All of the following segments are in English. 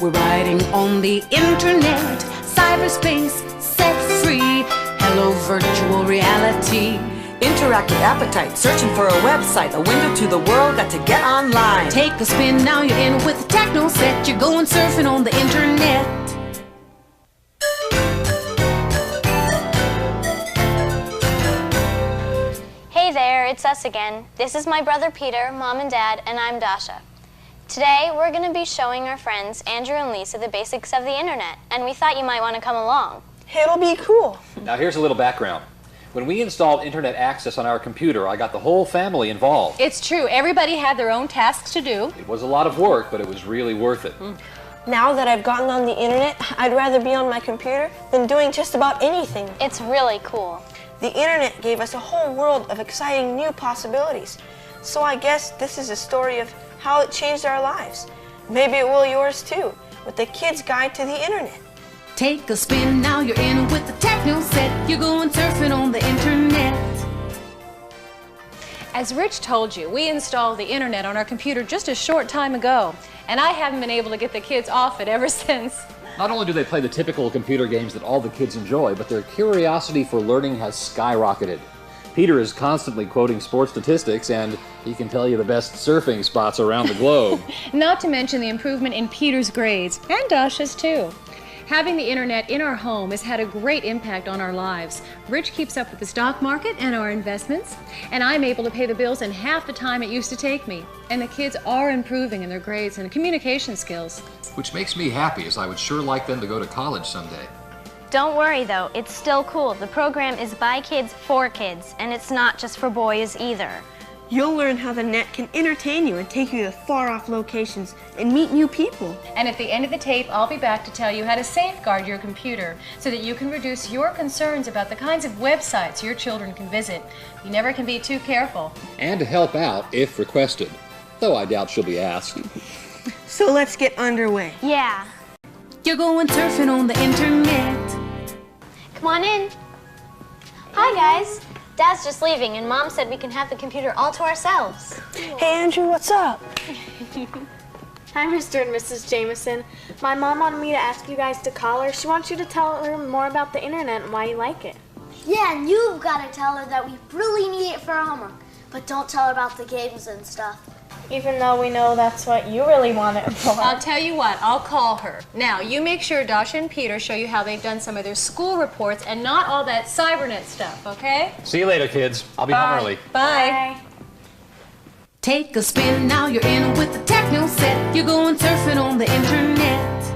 We're riding on the internet, cyberspace set free. Hello, virtual reality. Interactive appetite, searching for a website, a window to the world, got to get online. Take a spin, now you're in with the techno set. You're going surfing on the internet. Hey there, it's us again. This is my brother Peter, Mom and Dad, and I'm Dasha. Today, we're going to be showing our friends Andrew and Lisa the basics of the internet, and we thought you might want to come along. It'll be cool. Now here's a little background. When we installed internet access on our computer, I got the whole family involved. It's true. Everybody had their own tasks to do. It was a lot of work, but it was really worth it. Now that I've gotten on the internet, I'd rather be on my computer than doing just about anything. It's really cool. The internet gave us a whole world of exciting new possibilities. So I guess this is a story of how it changed our lives. Maybe it will yours too, with the Kid's Guide to the Internet. Take a spin, now you're in with the techno set. You're going surfing on the internet. As Rich told you, we installed the internet on our computer just a short time ago, and I haven't been able to get the kids off it ever since. Not only do they play the typical computer games that all the kids enjoy, but their curiosity for learning has skyrocketed. Peter is constantly quoting sports statistics, and he can tell you the best surfing spots around the globe. Not to mention the improvement in Peter's grades, and Dasha's too. Having the internet in our home has had a great impact on our lives. Rich keeps up with the stock market and our investments, and I'm able to pay the bills in half the time it used to take me. And the kids are improving in their grades and communication skills. Which makes me happy, as I would sure like them to go to college someday. Don't worry though, it's still cool. The program is by kids for kids, and it's not just for boys either. You'll learn how the net can entertain you and take you to far-off locations and meet new people. And at the end of the tape, I'll be back to tell you how to safeguard your computer so that you can reduce your concerns about the kinds of websites your children can visit. You never can be too careful. And to help out if requested, though I doubt she'll be asked. So let's get underway. Yeah. You're going surfing on the internet. Come on in. Hi guys. Dad's just leaving, and Mom said we can have the computer all to ourselves. Hey Andrew, what's up? Hi, Mr. and Mrs. Jameson. My mom wanted me to ask you guys to call her. She wants you to tell her more about the internet and why you like it. Yeah, and you've got to tell her that we really need it for our homework. But don't tell her about the games and stuff. Even though we know that's what you really want it for. I'll tell you what, I'll call her. Now, you make sure Dasha and Peter show you how they've done some of their school reports and not all that cybernet stuff, okay? See you later, kids. I'll be home early. Bye. Take a spin, now you're in with the techno set. You're going surfing on the internet.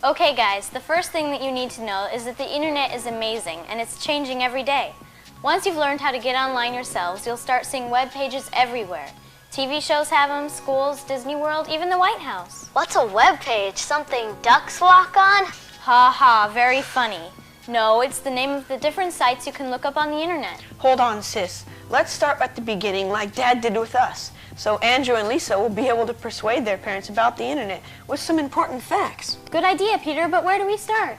Okay guys, the first thing that you need to know is that the internet is amazing, and it's changing every day. Once you've learned how to get online yourselves, you'll start seeing web pages everywhere. TV shows have them, schools, Disney World, even the White House. What's a web page? Something ducks walk on? Ha ha, very funny. No, it's the name of the different sites you can look up on the internet. Hold on, sis. Let's start at the beginning like Dad did with us. So Andrew and Lisa will be able to persuade their parents about the internet with some important facts. Good idea, Peter, but where do we start?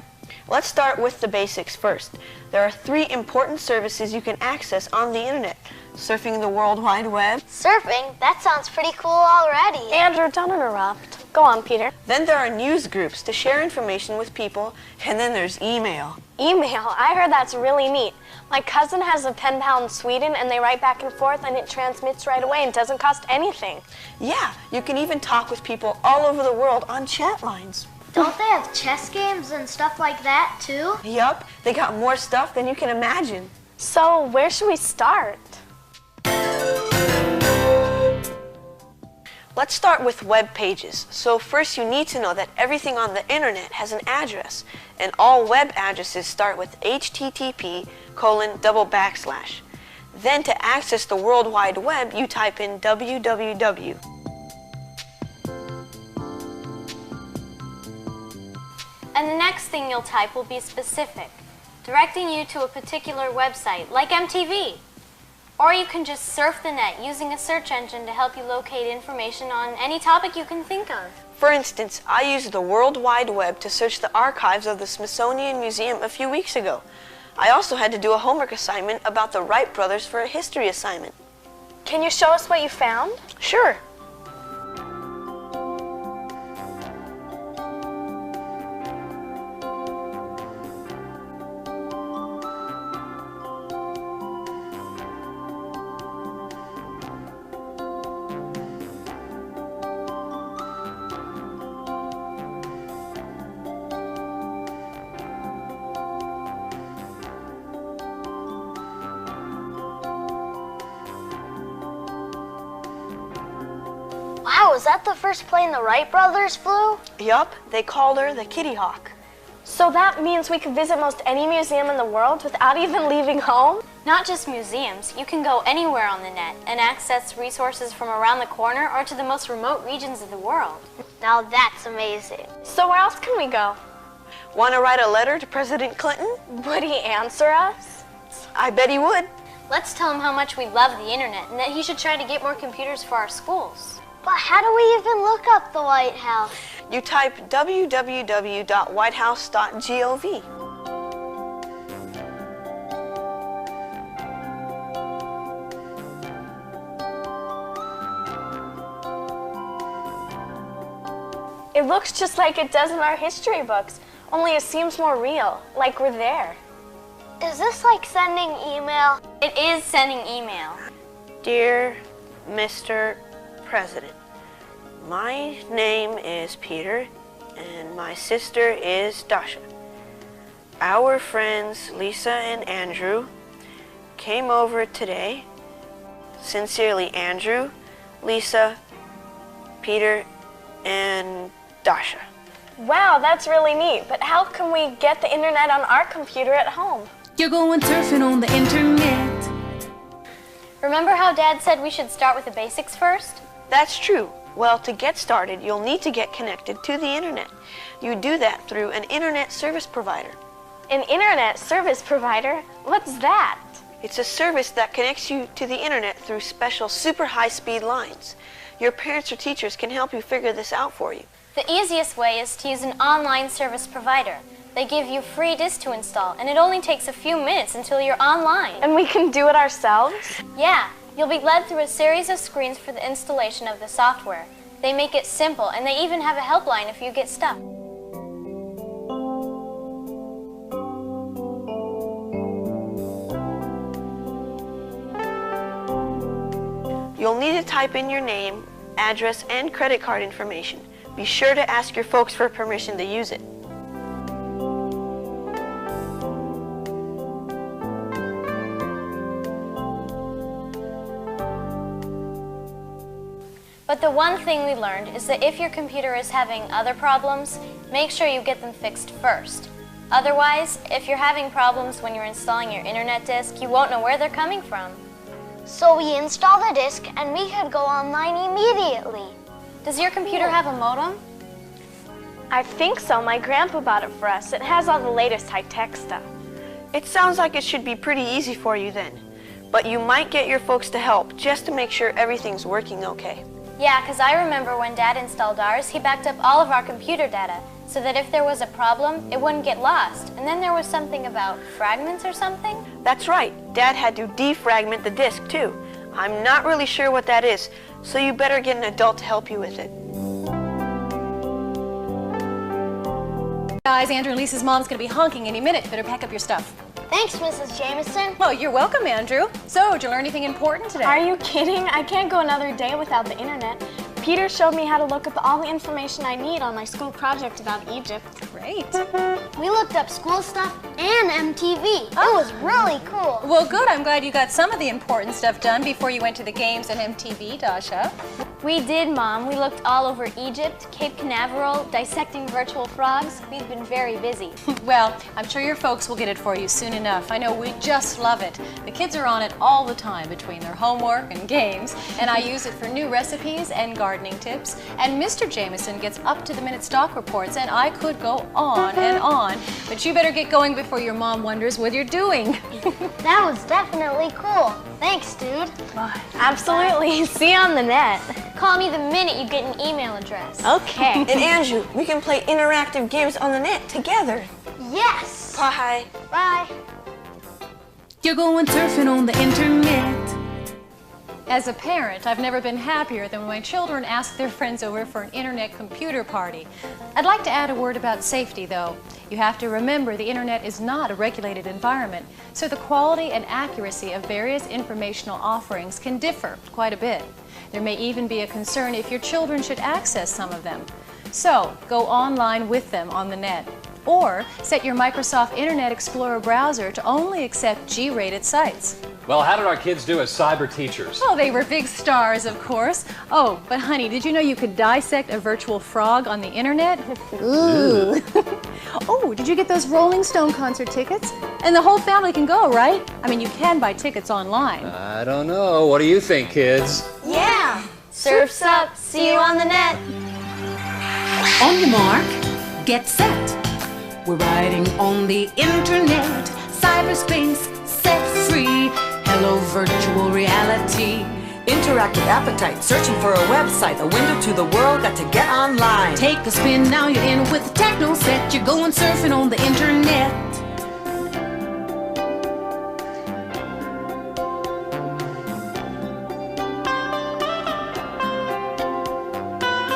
Let's start with the basics first. There are 3 important services you can access on the internet. Surfing the World Wide Web. Surfing? That sounds pretty cool already. Andrew, don't interrupt. Go on, Peter. Then there are news groups to share information with people. And then there's email. Email? I heard that's really neat. My cousin has a pen pal in Sweden, and they write back and forth, and it transmits right away and doesn't cost anything. Yeah, you can even talk with people all over the world on chat lines. Don't they have chess games and stuff like that too? Yup, they got more stuff than you can imagine. So where should we start? Let's start with web pages. So first you need to know that everything on the internet has an address, and all web addresses start with http://. Then to access the World Wide Web, you type in www. And the next thing you'll type will be specific, directing you to a particular website, like MTV. Or you can just surf the net using a search engine to help you locate information on any topic you can think of. For instance, I used the World Wide Web to search the archives of the Smithsonian Museum a few weeks ago. I also had to do a homework assignment about the Wright brothers for a history assignment. Can you show us what you found? Sure. is that the first plane the Wright brothers flew? Yup, they called her the Kitty Hawk. So that means we can visit most any museum in the world without even leaving home? Not just museums, you can go anywhere on the net and access resources from around the corner or to the most remote regions of the world. Now that's amazing. So where else can we go? Want to write a letter to President Clinton? Would he answer us? I bet he would. Let's tell him how much we love the internet and that he should try to get more computers for our schools. But how do we even look up the White House? You type www.whitehouse.gov. It looks just like it does in our history books, only it seems more real, like we're there. Is this like sending email? It is sending email. Dear Mr. President, my name is Peter and my sister is Dasha. Our friends Lisa and Andrew came over today. Sincerely, Andrew, Lisa, Peter, and Dasha. Wow, that's really neat, but how can we get the internet on our computer at home? You're going surfing on the internet. Remember how Dad said we should start with the basics first? That's true. Well, to get started, you'll need to get connected to the internet. You do that through an internet service provider. An internet service provider? What's that? It's a service that connects you to the internet through special super high-speed lines. Your parents or teachers can help you figure this out for you. The easiest way is to use an online service provider. They give you free disks to install, and it only takes a few minutes until you're online. And we can do it ourselves? Yeah, you'll be led through a series of screens for the installation of the software. They make it simple, and they even have a helpline if you get stuck. You'll need to type in your name, address, and credit card information. Be sure to ask your folks for permission to use it. But the one thing we learned is that if your computer is having other problems, make sure you get them fixed first. Otherwise, if you're having problems when you're installing your internet disk, you won't know where they're coming from. So we install the disk and we could go online immediately. Does your computer have a modem? I think so. My grandpa bought it for us. It has all the latest high-tech stuff. It sounds like it should be pretty easy for you then. But you might get your folks to help just to make sure everything's working okay. Yeah, because I remember when Dad installed ours, he backed up all of our computer data so that if there was a problem, it wouldn't get lost. And then there was something about fragments or something? That's right. Dad had to defragment the disk too. I'm not really sure what that is, so you better get an adult to help you with it. Guys, Andrew and Lisa's mom's gonna be honking any minute. Better pack up your stuff. Thanks, Mrs. Jameson. Well, you're welcome, Andrew. So, did you learn anything important today? Are you kidding? I can't go another day without the internet. Peter showed me how to look up all the information I need on my school project about Egypt. Great. We looked up school stuff and MTV. It was really cool. Well, good. I'm glad you got some of the important stuff done before you went to the games and MTV, Dasha. We did, Mom. We looked all over Egypt, Cape Canaveral, dissecting virtual frogs. We've been very busy. Well, I'm sure your folks will get it for you soon enough. I know we just love it. The kids are on it all the time between their homework and games, and I use it for new recipes and gardening tips. And Mr. Jameson gets up-to-the-minute stock reports, and I could go on and on. But you better get going before your mom wonders what you're doing. That was definitely cool. Thanks, dude. Absolutely. See you on the net. Call me the minute you get an email address. Okay. And Andrew, we can play interactive games on the net together. Yes. Bye. Bye. You're going surfing on the internet. As a parent, I've never been happier than when my children ask their friends over for an internet computer party. I'd like to add a word about safety, though. You have to remember the internet is not a regulated environment, so the quality and accuracy of various informational offerings can differ quite a bit. There may even be a concern if your children should access some of them. So, go online with them on the net. Or set your Microsoft Internet Explorer browser to only accept G-rated sites. Well, how did our kids do as cyber teachers? Oh, they were big stars, of course. Oh, but honey, did you know you could dissect a virtual frog on the internet? Ooh. Oh, did you get those Rolling Stone concert tickets? And the whole family can go, right? I mean, you can buy tickets online. I don't know. What do you think, kids? Yeah. Surf's up. See you on the net. On your mark, get set. We're riding on the internet. Cyberspace set free. Hello, virtual reality. Interactive appetite, searching for a website, a window to the world, got to get online. Take a spin, now you're in with the techno set. You're going surfing on the internet.